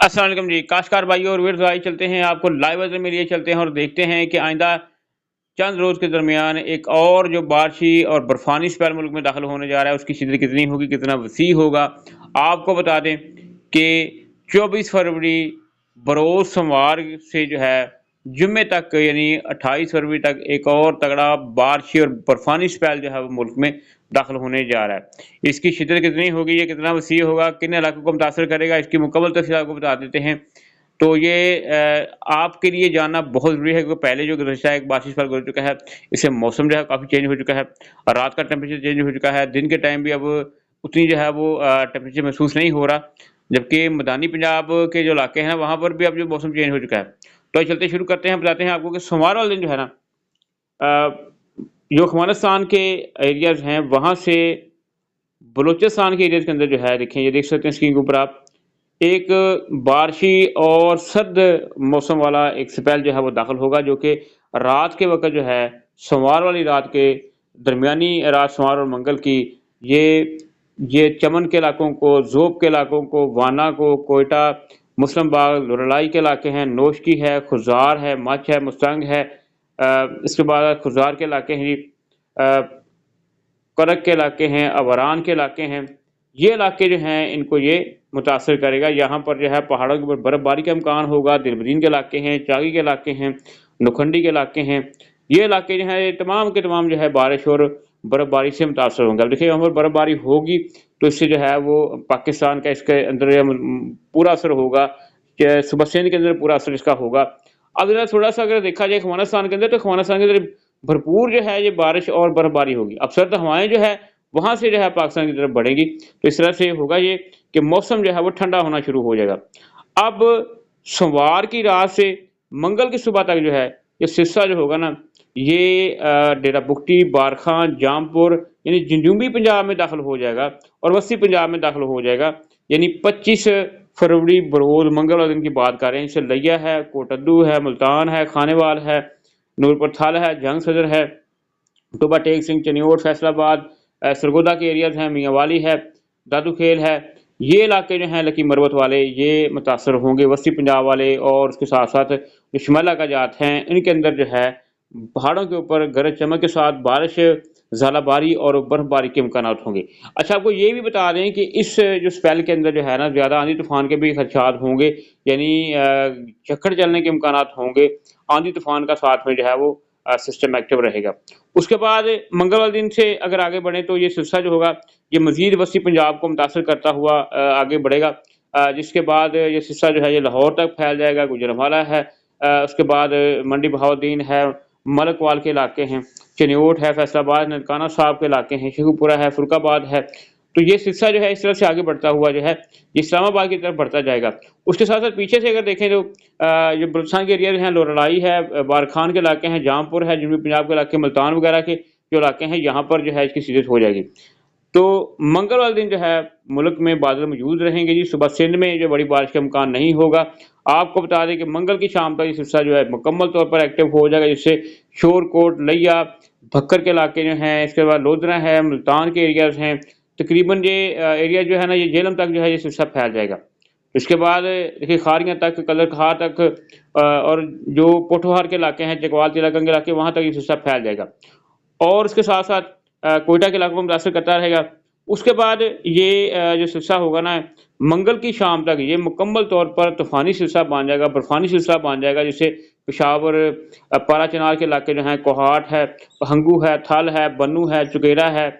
अस्सलाम वालेकुम जी, काश्तकार भाइयों और व्यूअर्स भाई चलते हैं आपको लाइव वेदर में लिए चलते हैं और देखते हैं कि आइंदा चंद रोज़ के दरमियान एक और जो बारिशी और बर्फानी स्पेल मुल्क में दाखिल होने जा रहा है, उसकी शिद्दत कितनी होगी, कितना वसी होगा। आपको बता दें कि 24 फरवरी बरोज़ सोमवार से जो है जुम्मे तक यानी 28 फरवरी तक एक और तगड़ा बारिशी और बर्फानी स्पेल जो है वो मुल्क में दाखिल होने जा रहा है। इसकी शिद्दत कितनी होगी, ये कितना वसी होगा, किन इलाकों को मुतासर करेगा, इसकी मुकम्मल तफ़सील आपको बता देते हैं। तो ये आपके लिए जानना बहुत ज़रूरी है क्योंकि पहले जो गुज़श्ता एक बारिश साल गुज़र चुका है, इससे मौसम जो है काफ़ी चेंज हो चुका है और रात का टेम्परेचर चेंज हो चुका है, दिन के टाइम भी अब उतनी जो है वो टेम्परेचर महसूस नहीं हो रहा, जबकि मैदानी पंजाब के जो इलाके हैं, वहाँ पर भी अब जो मौसम चेंज हो चुका है। तो चलते शुरू करते हैं, बताते हैं आपको कि सोमवार वाले दिन जो है ना अ, जो अफ़गानिस्तान के एरियाज़ हैं, वहाँ से बलूचिस्तान के एरियाज़ के अंदर जो है देखें, ये देख सकते हैं स्क्रीन के ऊपर आप, एक बारिशी और सर्द मौसम वाला एक स्पेल जो है वो दाखिल होगा, जो कि रात के वक़्त जो है सोमवार वाली रात के दरमियानी रात सोमवार और मंगल की ये ये चमन के इलाकों को, ज़ोब के इलाकों को, वाना को, कोयटा, मुस्लिम बाग, लोरलाई के इलाके हैं, नोशकी है, खुज़ार है, मच है, मुस्तंग है। इसके बाद खुज़ार के इलाके हैं जी, करक के इलाके हैं, अवरान के इलाके हैं। ये इलाके जो हैं इनको ये मुतासिर करेगा। यहाँ पर जो है पहाड़ों के ऊपर बर्फ़बारी का इम्कान होगा, दिलबदीन के इलाके हैं, चागी के इलाके हैं, नौखंडी के इलाके हैं। ये इलाके जो हैं ये तमाम के तमाम जो है बारिश और बर्फ़बारी से मुतासर होंगे। अब देखिए, वहाँ पर बर्फ़बारी होगी तो इससे जो है वो पाकिस्तान का इसके अंदर पूरा असर होगा, कि सुबह सिंध के अंदर पूरा असर इसका होगा। अब ज़रा थोड़ा-सा अगर देखा जाए अफ़गानिस्तान के अंदर, तो अफ़गानिस्तान के अंदर भरपूर जो है ये बारिश और बर्फ़बारी होगी। अब सर्द हवाएँ जो है वहाँ से जो है पाकिस्तान की तरफ बढ़ेंगी, तो इस तरह से होगा ये कि मौसम जो है वो ठंडा होना शुरू हो जाएगा। अब सोमवार की रात से मंगल की सुबह तक जो है ये सिरसा जो होगा ना, ये डेरा बुगटी, बारखां, जामपुर यानी जनूबी पंजाब में दाखिल हो जाएगा और वस्ती पंजाब में दाखिल हो जाएगा। यानी 25 फरवरी बरोज़ मंगल वाले दिन की बात कर रहे हैं। इससे लिया है, कोटद्दू है, मुल्तान है, खानेवाल है, नूरपुर थल है, जंग सदर है, टोबा टेक सिंह, चनियोट, फैसलाबाद, सरगोदा के एरियाज़ हैं, मियांवाली है, दादू खेल है। ये इलाके जो हैं लकी मरवत वाले ये मुतासर होंगे, वस्ती पंजाब वाले और उसके साथ-साथ जो शिमला का जात हैं, इनके अंदर जो है पहाड़ों के ऊपर गरज चमक के साथ बारिश, ज़ालाबारी और बर्फ़बारी के इम्कानात होंगे। अच्छा, आपको ये भी बता दें कि इस जो स्पेल के अंदर जो है ना, ज़्यादा आंधी-तूफ़ान के भी खदशात होंगे, यानी झक्कड़ चलने के इम्कानात होंगे। आंधी-तूफ़ान का साथ में जो है वो सिस्टम एक्टिव रहेगा। उसके बाद मंगलवार दिन से अगर आगे बढ़ें तो ये सिलसिला जो होगा ये मज़ीद वस्ती पंजाब को मुतासिर करता हुआ आगे बढ़ेगा। जिसके बाद ये सिलसिला जो है ये लाहौर तक फैल जाएगा, गुजरांवाला है, उसके बाद मंडी बहाउद्दीन है, मलकवाल के इलाके हैं, चिन्योट है, फैसलाबाद, ननकाना साहब के इलाके हैं, शेखुपुरा है, फुर्रुखाबाद है। तो ये सिलसिला जो है इस तरह से आगे बढ़ता हुआ जो है इस्लामाबाद की तरफ बढ़ता जाएगा। उसके साथ-साथ पीछे से अगर देखें तो जो बलूचिस्तान के एरिया हैं, लोरलाई है, बारखान के इलाके हैं, जामपुर है, जनूबी पंजाब के इलाके, मुल्तान वगैरह के जो इलाके हैं, यहाँ पर जो है इसकी शिदत हो जाएगी। तो मंगल वाले दिन जो है मुल्क में बादल मौजूद रहेंगे जी, सुबह सिंध में जो बड़ी बारिश का इम्कान नहीं होगा। आपको बता दें कि मंगल की शाम तक ये सिलसिला जो है मुकम्मल तौर पर एक्टिव हो जाएगा, जिससे शोरकोट, लिया, भक्कर के इलाके जो हैं, इसके बाद लोधरा है, मुल्तान के एरियाज़ हैं, तकरीबन ये एरिया जो है ना, ये जेहलम तक जो है ये सिलसिला फैल जाएगा। इसके बाद देखिए खारियाँ तक, कलरकहा तक और जो पोठोहार के इलाके हैं, चकवाल, तिलाकंग के इलाके, वहाँ तक ये सिलसिला फैल जाएगा। और उसके साथ-साथ कोयटा के इलाकों को मुतासिर करता रहेगा। उसके बाद ये जो सिलसिला होगा ना, मंगल की शाम तक ये मुकम्मल तौर पर तूफ़ानी सिलसिला बन जाएगा, बर्फ़ानी सिलसिला बन जाएगा, जिससे पेशावर, पारा चनार के इलाके जो हैं, कोहाट है, हंगू है, थल है, बन्नू है, चुकेरा है,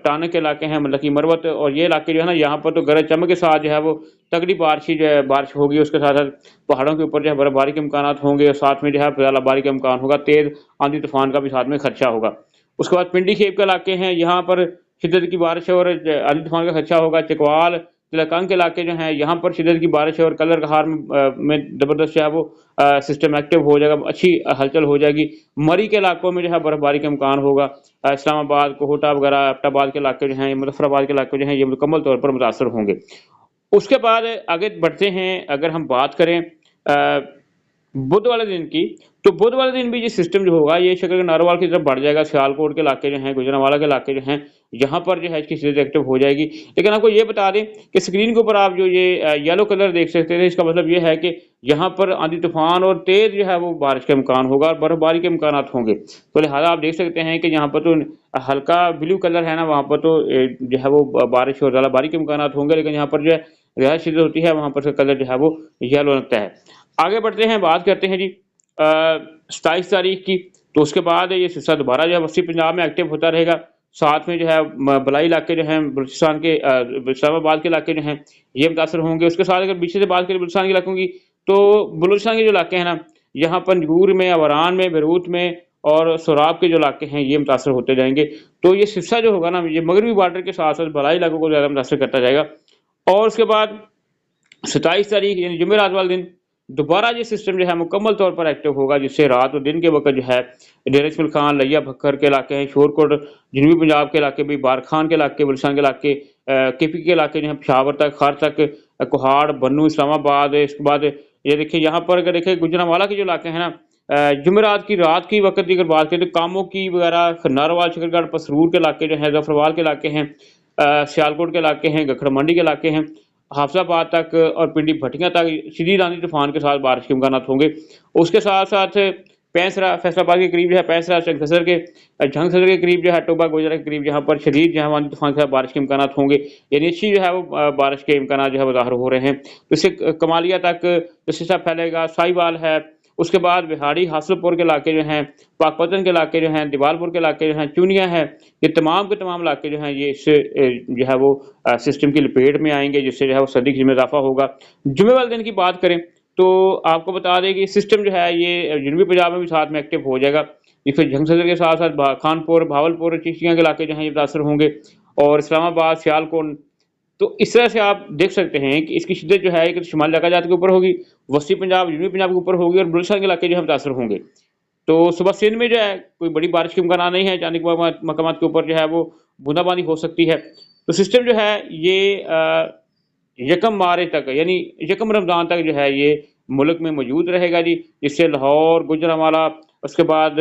टाने के इलाके हैं, लकी मरवत, और ये इलाके जो है ना, यहाँ पर तो गरज चमक के साथ जो है वो तगड़ी बारिश जो है बारिश होगी। उसके साथ-साथ पहाड़ों के ऊपर जो है बर्फ़बारी के इम्कानात होंगे और साथ में जो है ज़ालाबारी का इम्कान होगा, तेज़ आंधी-तूफ़ान का भी साथ में खदशा होगा। उसके बाद पिंडी खेप के इलाके हैं, यहाँ पर शिद्दत की बारिश और आंधी-तूफ़ान का खदशा होगा। चकवाल, तिलकंग के इलाके जो हैं, यहाँ पर शिद्दत की बारिश और कलर-कहार में ज़बरदस्त जो है वो सिस्टम एक्टिव हो जाएगा, अच्छी हलचल हो जाएगी। मरी के इलाकों में जो है बर्फ़बारी का इम्कान होगा। इस्लामाबाद, कोहटा वगैरह, एबटाबाद के इलाके जो हैं, मुज़फ़्फ़राबाद के इलाके जो हैं, ये मुकम्मल तौर पर मुतासर होंगे। उसके बाद आगे बढ़ते हैं, अगर हम बात करें बुध वाले दिन की, तो बुध वाले दिन भी ये सिस्टम जो होगा ये शक्कर नारोवाल की तरफ बढ़ जाएगा, सियालकोट के इलाके जो हैं, गुजरांवाला के इलाके जो हैं, यहाँ पर जो है इसकी सीरीज एक्टिव हो जाएगी। लेकिन आपको ये बता दें कि स्क्रीन के ऊपर आप जो ये येलो कलर देख सकते हैं, इसका मतलब ये है कि यहाँ पर आंधी-तूफान और तेज़ जो है वो बारिश का इम्कान होगा और बर्फबारी के इम्कानात होंगे। तो लिहाज़ा आप देख सकते हैं कि यहाँ पर तो हल्का ब्लू कलर है ना, वहाँ पर तो जो है वो बारिश और ज़्यादा बारी के इम्कानात होंगे, लेकिन यहाँ पर जो है ज़्यादा शिद्दत होती है, वहाँ पर उसका कलर जो है वो येलो लगता है। आगे बढ़ते हैं, बात करते हैं जी 27 तारीख की, तो उसके बाद ये सिलसिला दोबारा जो है वस्ती पंजाब में एक्टिव होता रहेगा। साथ में जो है बलाई इलाके जो हैं बलूचिस्तान के इस्लामाबाद के इलाके जो हैं ये मुतासर होंगे। उसके साथ अगर पीछे से बात करें बलूचिस्तान के इलाकों की, तो बलूचिस्तान के जो इलाके हैं ना, यहाँ पर न्यूर में, अवरान में, बेरूत में और सोराब के जो इलाके हैं ये मुतासर होते जाएंगे। तो ये सिलसिला जो होगा ना, ये मगरबी बॉर्डर के साथ साथ बलाई इलाकों को ज़्यादा मुतासर करता जाएगा। और उसके बाद 27 तारीख यानी जुमेरात वाले दिन दोबारा ये सिस्टम जो है मुकम्मल तौर पर एक्टिव होगा, जिससे रात और दिन के वक्त जो है डेरा इस्माइल खान, लिया भक्कर के इलाके हैं, शोरकोट, जनूबी पंजाब के इलाके भी, बारखान के इलाके, बलूचिस्तान के इलाके, केपी के इलाके जो हैं, पेशावर तक, खर तक, कोहाड़, बन्नू, इस्लामाबाद, इसके बाद ये देखिए यहाँ पर अगर देखिए गुजरांवाला के जो इलाके हैं ना, जुमेरात की रात की वक्त की अगर बात करें तो कामों की वगैरह, नारोवाल, शकरगढ़, पसरूर के इलाके जो हैं, जफरवाल के इलाके हैं, सियालकोट के इलाके हैं, गखड़ मंडी के इलाके हैं, हाफजाबाद तक और पिंडी भटियां तक शदीद आंधी तूफान के साथ बारिश के इम्कानात होंगे। उसके साथ-साथ पैंसरा, फैसलाबाद के करीब जो है पैंसरा, झंगसर के करीब जो है टोबा गुजरा के करीब जहाँ पर शदीद जो है आंधी तूफान के साथ बारिश के इम्कानात होंगे। यानी अच्छी जो है वो बारिश के इम्कानात जो है वो ज़ाहिर हो रहे हैं। तो इससे कमालिया तक जो सिलसिला फैलेगा, साहिवाल है, उसके बाद बिहाड़ी, हासिलपुर के इलाके जो हैं, पाकपतन के इलाके जो हैं, दीवालपुर के इलाके जो हैं, चूनिया है, ये तमाम के तमाम इलाके जो हैं ये इस जो है वो सिस्टम की लपेट में आएँगे, जिससे जो है वो सर्दी में इज़ाफ़ा होगा। जुमे वाले दिन की बात करें तो आपको बता दें कि सिस्टम जो है ये जनूबी पंजाब में भी साथ में एक्टिव हो जाएगा। इससे जंग सदर के साथ-साथ खानपुर, भावलपुर, चिश्तियाँ के इलाके जो हैं ये मुतासर होंगे और इस्लामाबाद, सियालकोट। तो इस तरह से आप देख सकते हैं कि इसकी शिद्दत जो है एक शुमाली इलाका जात के ऊपर होगी, वस्ती पंजाब, जनूबी पंजाब के ऊपर होगी और बलूचिस्तान के इलाके जो है मुतासर होंगे। तो सुबह सिंध में जो है कोई बड़ी बारिश के इम्कान नहीं है, चंद मकामात के ऊपर जो है वो बूंदाबांदी हो सकती है। तो सिस्टम जो है ये यकम मार्च तक यानी यकम रमज़ान तक जो है ये मुल्क में मौजूद रहेगा जी, जिससे लाहौर, गुजरांवाला, उसके बाद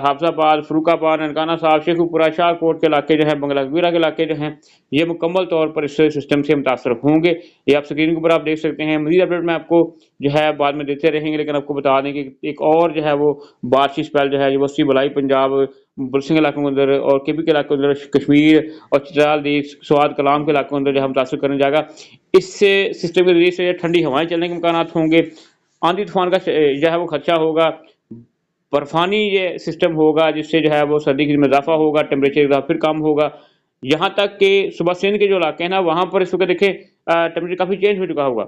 हाफजाबाद, फर्रुखाबाद, ननकाना साहिब, शेखुपुरा, शाहकोट के इलाके जो हैं, बंगला कबीरा के इलाके जो हैं, ये मुकम्मल तौर पर इस सिस्टम से मुतासर होंगे। ये आप स्क्रीन के ऊपर आप देख सकते हैं। मज़ीद अपडेट मैं आपको जो है बाद में देते रहेंगे, लेकिन आपको बता दें कि एक और जो है वो बारिशी स्पेल जो है ये वस्ती बलाई पंजाब, बुलसिंह इलाकों के अंदर और केपी के इलाकों के अंदर, कश्मीर और चित्राल दी, स्वात कलाम के इलाकों के अंदर जो है मुतासर करने जाएगा। इससे सिस्टम के ज़रिए से ठंडी हवाएँ चलने के इम्कानात होंगे, आंधी तूफान का जो है वो खदशा होगा, बर्फानी ये सिस्टम होगा जिससे जो है वो सर्दी में इज़ाफ़ा होगा, टेम्परेचर फिर कम होगा। यहाँ तक कि सुबह सिंध के जो इलाके हैं ना, वहाँ पर इस वक़्त देखें टेम्परेचर काफ़ी चेंज हो चुका होगा।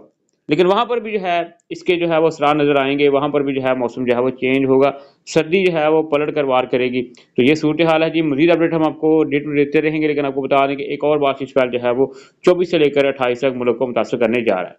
लेकिन वहाँ पर भी जो है इसके जो है वो असरार नज़र आएँगे, वहाँ पर भी जो है मौसम जो है वो चेंज होगा, सर्दी जो है वो पलट कर वार करेगी। तो ये सूरत-ए-हाल है जी। मज़ीद अपडेट हम आपको डे टू डे देते रहेंगे, लेकिन आपको बता दें कि एक और बारिश स्पेल जो है वो 24 से लेकर 28 तक मुल्क को मुतासर करने जा रहा है।